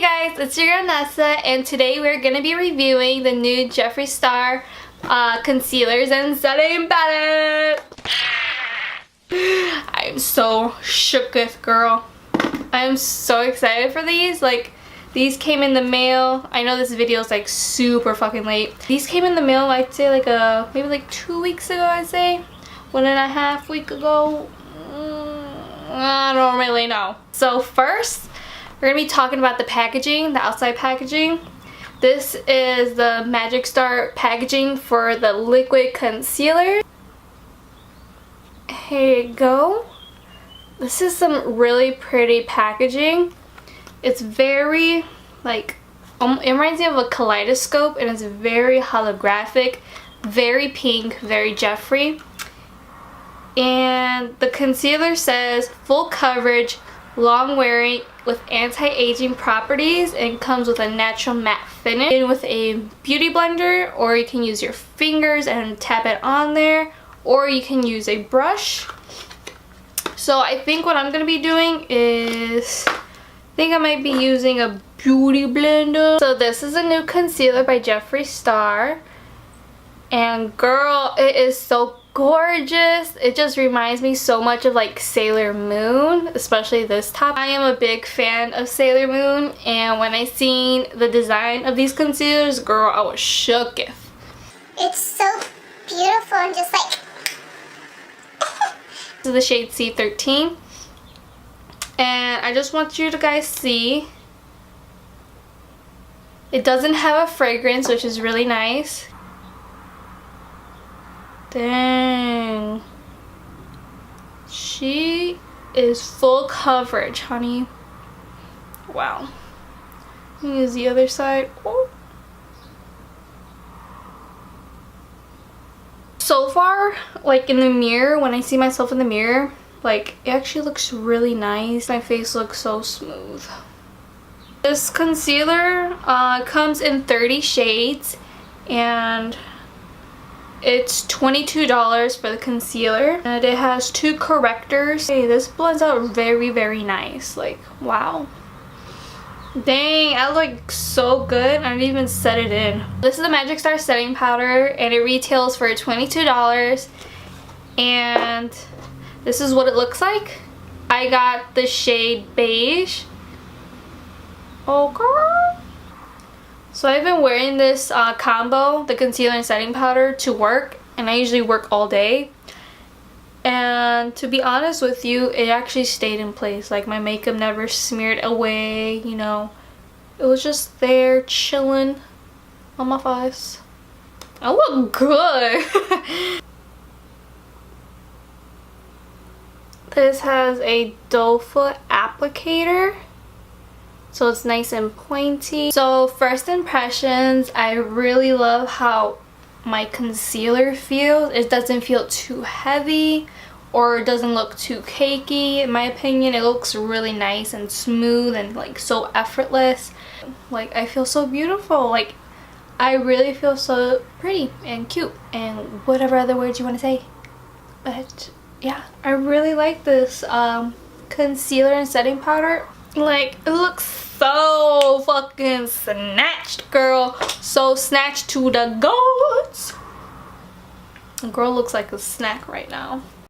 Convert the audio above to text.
guys, it's your girl Nessa, and today we're going to be reviewing the new Jeffree Star concealers and setting palette. I'm so shooketh, girl. I'm so excited for these. Like, these came in the mail. I know this video is like super fucking late. These came in the mail, I'd say like maybe like 2 weeks ago, I'd say. 1.5 weeks ago. I don't really know. So first, we're going to be talking about the packaging, the outside packaging. This is the Magic Star packaging for the liquid concealer. Here you go. This is some really pretty packaging. It's very, like, it reminds me of a kaleidoscope, and it's very holographic, very pink, very Jeffree. And the concealer says full coverage, long wearing with anti-aging properties, and comes with a natural matte finish and with a beauty blender, or you can use your fingers and tap it on there, or you can use a brush. So I think what I'm going to be doing is, I think I might be using a beauty blender. So this is a new concealer by Jeffree Star, and girl, it is so gorgeous. It just reminds me so much of like Sailor Moon, especially this top. I am a big fan of Sailor Moon, and when I seen the design of these concealers, girl, I was shooketh. It's so beautiful and just like This is the shade C13, and I just want you to guys see it doesn't have a fragrance, which is really nice. Dang, she is full coverage, honey. Wow. Use the other side. Oh. So far, like in the mirror, when I see myself in the mirror, like it actually looks really nice. My face looks so smooth. This concealer comes in 30 shades, and it's $22 for the concealer, and it has 2 correctors. Hey, this blends out very, very nice. Like, wow. Dang, I look like so good. I didn't even set it in. This is the Magic Star setting powder, and it retails for $22. And this is what it looks like. I got the shade beige. Oh, girl. So I've been wearing this combo, the concealer and setting powder, to work, and I usually work all day. And to be honest with you, it actually stayed in place. Like, my makeup never smeared away, you know. It was just there chilling on my face. I look good. This has a doe foot applicator, so it's nice and pointy. So first impressions, I really love how my concealer feels. It doesn't feel too heavy, or it doesn't look too cakey. In my opinion, it looks really nice and smooth and like so effortless. Like, I feel so beautiful. Like, I really feel so pretty and cute and whatever other words you want to say. But yeah, I really like this concealer and setting powder. Like, it looks so fucking snatched, girl. So snatched to the goats. The girl looks like a snack right now.